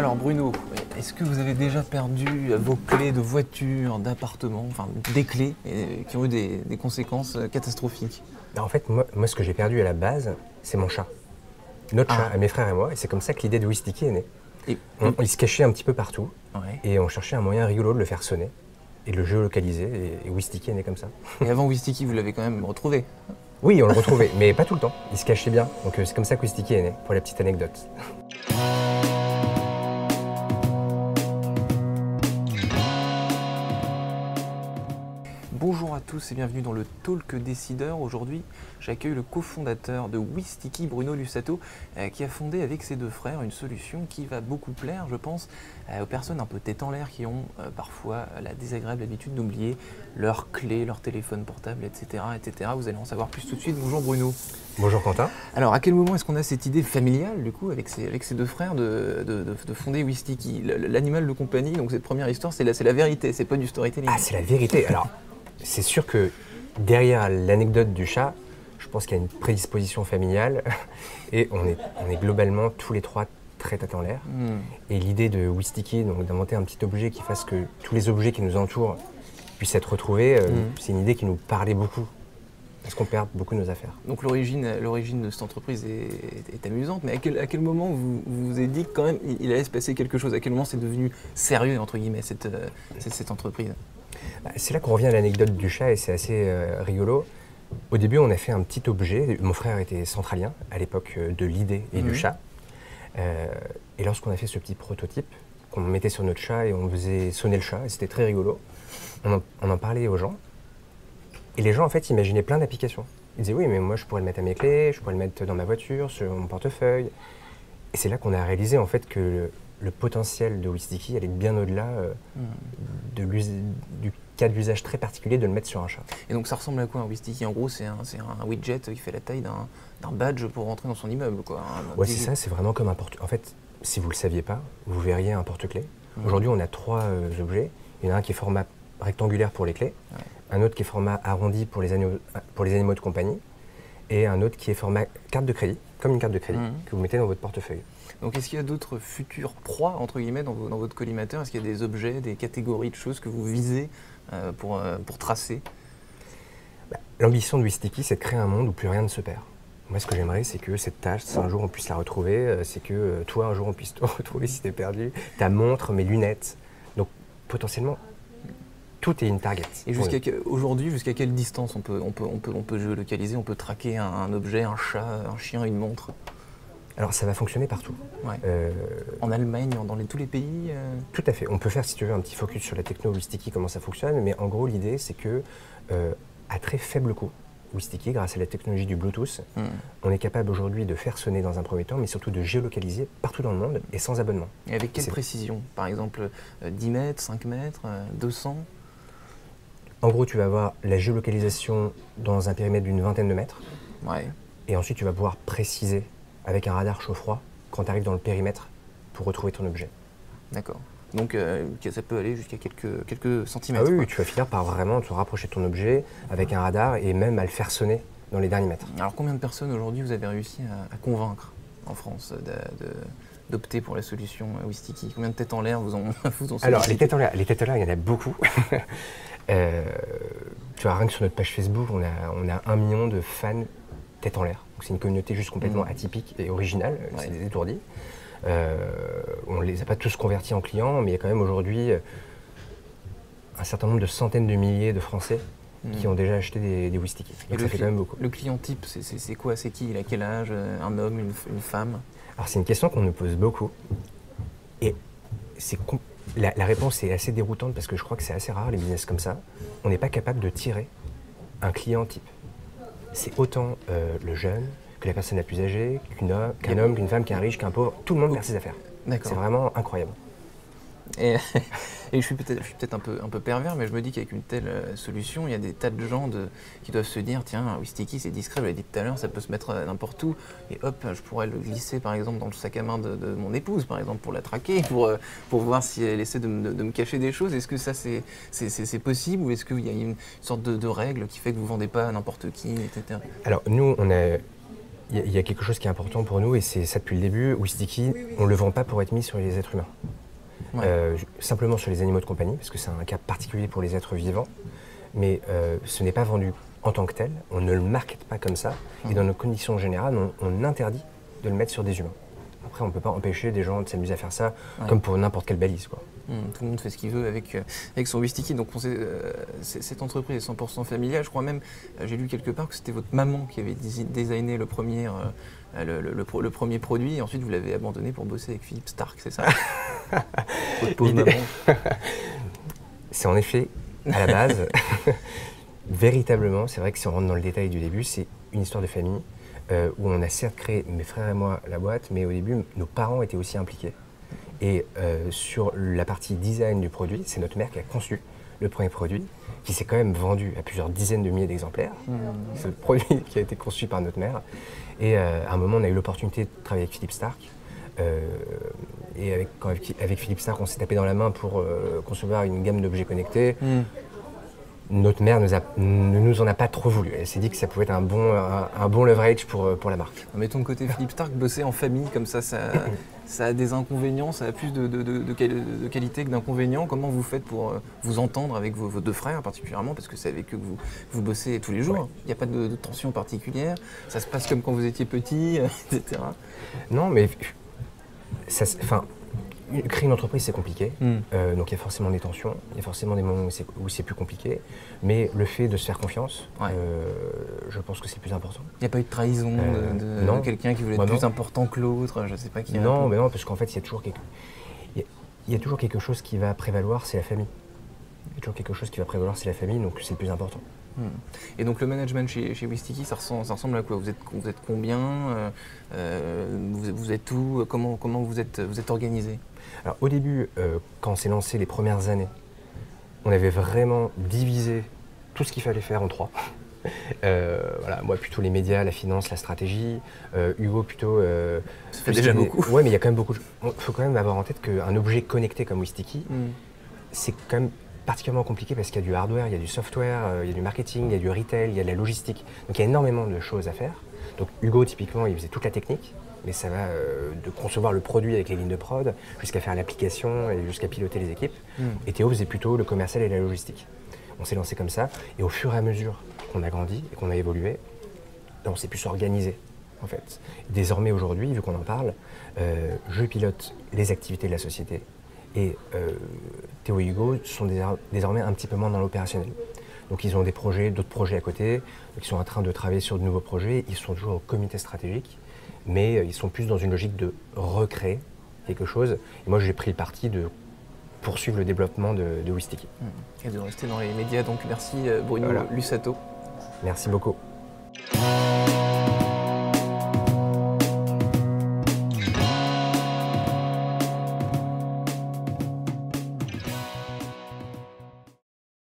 Alors Bruno, est-ce que vous avez déjà perdu vos clés de voiture, d'appartement, enfin des clés qui ont eu des conséquences catastrophiques? En fait, moi, ce que j'ai perdu à la base, c'est mon chat. Notre chat, mes frères et moi, et c'est comme ça que l'idée de Wistiki est née. Et, Il se cachait un petit peu partout, ouais. et on cherchait un moyen rigolo de le faire sonner, et de le géolocaliser, et Wistiki est né comme ça. Et avant Wistiki, vous l'avez quand même retrouvé? Oui, on le retrouvait, mais pas tout le temps, il se cachait bien, donc c'est comme ça que Wistiki est né, pour la petite anecdote. Bonjour à tous et bienvenue dans le Talk Décideur. Aujourd'hui, j'accueille le cofondateur de Wistiki, Bruno Lussato, qui a fondé avec ses deux frères une solution qui va beaucoup plaire, je pense, aux personnes un peu tête en l'air qui ont parfois la désagréable habitude d'oublier leurs clés, leur téléphone portable, etc., etc. Vous allez en savoir plus tout de suite. Bonjour Bruno. Bonjour Quentin. Alors, à quel moment est-ce qu'on a cette idée familiale, du coup, avec ses deux frères, de fonder Wistiki, l'animal de compagnie? Donc cette première histoire, c'est la vérité, c'est pas du storytelling. Ah, c'est la vérité. Alors, c'est sûr que derrière l'anecdote du chat, je pense qu'il y a une prédisposition familiale et on est globalement tous les trois très tête en l'air. Et l'idée de Wistiki, donc d'inventer un petit objet qui fasse que tous les objets qui nous entourent puissent être retrouvés, c'est une idée qui nous parlait beaucoup. Parce qu'on perd beaucoup de nos affaires. Donc l'origine de cette entreprise est amusante, mais à quel moment vous vous êtes dit que quand même il allait se passer quelque chose? À quel moment c'est devenu sérieux, entre guillemets, cette entreprise? C'est là qu'on revient à l'anecdote du chat et c'est assez rigolo. Au début, on a fait un petit objet. Mon frère était centralien à l'époque de l'idée et du chat. Et lorsqu'on a fait ce petit prototype, qu'on mettait sur notre chat et on faisait sonner le chat, et c'était très rigolo, on en parlait aux gens. Et les gens, en fait, imaginaient plein d'applications. Ils disaient, oui, mais moi, je pourrais le mettre à mes clés, je pourrais le mettre dans ma voiture, sur mon portefeuille. Et c'est là qu'on a réalisé, en fait, que le potentiel de Wistiki allait bien au-delà du cas d'usage très particulier de le mettre sur un chat. Et donc ça ressemble à quoi un Wistiki? En gros, c'est un widget qui fait la taille d'un badge pour rentrer dans son immeuble, quoi. Ouais, c'est ça, c'est vraiment comme un porte-clés. En fait, si vous ne le saviez pas, vous verriez un porte-clés. Aujourd'hui, on a trois objets. Il y en a un qui est format rectangulaire pour les clés, un autre qui est format arrondi pour les animaux de compagnie, et un autre qui est format carte de crédit, comme une carte de crédit, que vous mettez dans votre portefeuille. Donc est-ce qu'il y a d'autres futures proies, entre guillemets, dans votre collimateur? Est-ce qu'il y a des objets, des catégories de choses que vous visez pour tracer? L'ambition de Wistiki, c'est de créer un monde où plus rien ne se perd. Moi, ce que j'aimerais, c'est que cette tâche, un jour on puisse la retrouver, c'est que toi, un jour on puisse te retrouver si t'es perdu, ta montre, mes lunettes. Donc potentiellement, tout est une target. Et aujourd'hui, jusqu'à quelle distance on peut géolocaliser, on peut traquer un objet, un chat, un chien, une montre? Alors ça va fonctionner partout. Ouais. En Allemagne, dans tous les pays Tout à fait. On peut faire, si tu veux, un petit focus sur la techno Wistiki, comment ça fonctionne, mais en gros l'idée c'est que à très faible coût, Wistiki, grâce à la technologie du Bluetooth, on est capable aujourd'hui de faire sonner dans un premier temps, mais surtout de géolocaliser partout dans le monde et sans abonnement. Et avec quelle précision? Par exemple 10 mètres, 5 mètres, 200? En gros, tu vas avoir la géolocalisation dans un périmètre d'une vingtaine de mètres. Ouais. Et ensuite, tu vas pouvoir préciser avec un radar chaud-froid quand tu arrives dans le périmètre pour retrouver ton objet. D'accord. Donc ça peut aller jusqu'à quelques centimètres. Ah oui, tu vas finir par vraiment te rapprocher de ton objet avec un radar et même à le faire sonner dans les derniers mètres. Alors combien de personnes aujourd'hui vous avez réussi à convaincre en France d'opter pour la solution Wistiki? Combien de têtes en l'air vous ont Alors les têtes en l'air, il y en a beaucoup. Tu vois, rien que sur notre page Facebook, on a 1 million de fans tête en l'air. C'est une communauté juste complètement atypique et originale, c'est des étourdis. On ne les a pas tous convertis en clients, mais il y a quand même aujourd'hui un certain nombre de centaines de milliers de Français qui ont déjà acheté des Wistiki. Donc ça fait quand même beaucoup. Le client type, c'est quoi? C'est qui? Il a quel âge? Un homme, une femme? Alors c'est une question qu'on nous pose beaucoup. Et la réponse est assez déroutante parce que je crois que c'est assez rare les business comme ça. On n'est pas capable de tirer un client type. C'est autant le jeune que la personne la plus âgée, qu'un homme, qu'une femme, qu'un riche, qu'un pauvre. Tout le monde perd ses affaires. C'est vraiment incroyable. Et je suis peut-être un peu pervers, mais je me dis qu'avec une telle solution, il y a des tas de gens qui doivent se dire, tiens, un Wistiki c'est discret, je l'ai dit tout à l'heure, ça peut se mettre n'importe où, et hop, je pourrais le glisser par exemple dans le sac à main de mon épouse, par exemple, pour la traquer, pour voir si elle essaie de me cacher des choses. Est-ce que ça c'est possible, ou est-ce qu'il y a une sorte de règle qui fait que vous ne vendez pas à n'importe qui, etc. Alors nous, Il y a quelque chose qui est important pour nous, et c'est ça depuis le début. Wistiki, on ne le vend pas pour être mis sur les êtres humains. Ouais. Simplement sur les animaux de compagnie, parce que c'est un cas particulier pour les êtres vivants. Mais ce n'est pas vendu en tant que tel, on ne le market pas comme ça. Et dans nos conditions générales, on interdit de le mettre sur des humains. Après, on ne peut pas empêcher des gens de s'amuser à faire ça, comme pour n'importe quelle balise, quoi. Tout le monde fait ce qu'il veut avec son Wistiki. Donc cette entreprise est 100% familiale. Je crois même, j'ai lu quelque part que c'était votre maman qui avait designé le premier produit. Et ensuite, vous l'avez abandonné pour bosser avec Philippe Starck, c'est ça? Votre pauvre maman. C'est en effet, à la base, véritablement, c'est vrai que si on rentre dans le détail du début, c'est une histoire de famille où on a certes créé, mes frères et moi, la boîte, mais au début, nos parents étaient aussi impliqués. Et sur la partie design du produit, c'est notre mère qui a conçu le premier produit, qui s'est quand même vendu à plusieurs dizaines de milliers d'exemplaires. C'est le produit qui a été conçu par notre mère. Et à un moment, on a eu l'opportunité de travailler avec Philippe Starck. Et avec Philippe Starck, on s'est tapé dans la main pour concevoir une gamme d'objets connectés. Notre mère ne nous en a pas trop voulu. Elle s'est dit que ça pouvait être un bon leverage pour la marque. Mais ton côté Philippe Starck, bosser en famille comme ça a des inconvénients, ça a plus de qualité que d'inconvénients. Comment vous faites pour vous entendre avec vos deux frères particulièrement, parce que c'est avec eux que vous bossez tous les jours. Il n'y a pas de tension particulière, ça se passe comme quand vous étiez petit, etc. Non, mais créer une entreprise, c'est compliqué. Donc il y a forcément des tensions, il y a forcément des moments où c'est plus compliqué. Mais le fait de se faire confiance, je pense que c'est le plus important. Il n'y a pas eu de trahison de quelqu'un qui voulait être plus important que l'autre, je ne sais pas qui. Non, mais non, parce qu'en fait, il y a toujours quelque chose qui va prévaloir, c'est la famille. Il y a toujours quelque chose qui va prévaloir, c'est la famille, donc c'est le plus important. Et donc le management chez Wistiki, ça ressemble à quoi? Vous êtes combien? Vous êtes où? Comment vous êtes organisé? Alors au début, quand on s'est lancé les premières années, on avait vraiment divisé tout ce qu'il fallait faire en trois. Voilà, moi plutôt les médias, la finance, la stratégie. Hugo plutôt. Ça fait déjà beaucoup. Ouais, mais il y a quand même beaucoup. Il faut quand même avoir en tête qu'un objet connecté comme Wistiki, c'est quand même particulièrement compliqué parce qu'il y a du hardware, il y a du software, il y a du marketing, il y a du retail, il y a de la logistique. Donc il y a énormément de choses à faire. Donc Hugo, typiquement, il faisait toute la technique, mais ça va de concevoir le produit avec les lignes de prod, jusqu'à faire l'application et jusqu'à piloter les équipes. Et Théo faisait plutôt le commercial et la logistique. On s'est lancé comme ça, et au fur et à mesure qu'on a grandi et qu'on a évolué, on s'est pu s'organiser, en fait. Désormais, aujourd'hui, vu qu'on en parle, je pilote les activités de la société. Et Théo et Hugo sont désormais un petit peu moins dans l'opérationnel. Donc ils ont d'autres projets à côté, donc ils sont en train de travailler sur de nouveaux projets, ils sont toujours au comité stratégique, mais ils sont plus dans une logique de recréer quelque chose. Et moi j'ai pris le parti de poursuivre le développement de Wistiki. Et de rester dans les médias, donc merci Bruno Lussato. Merci beaucoup.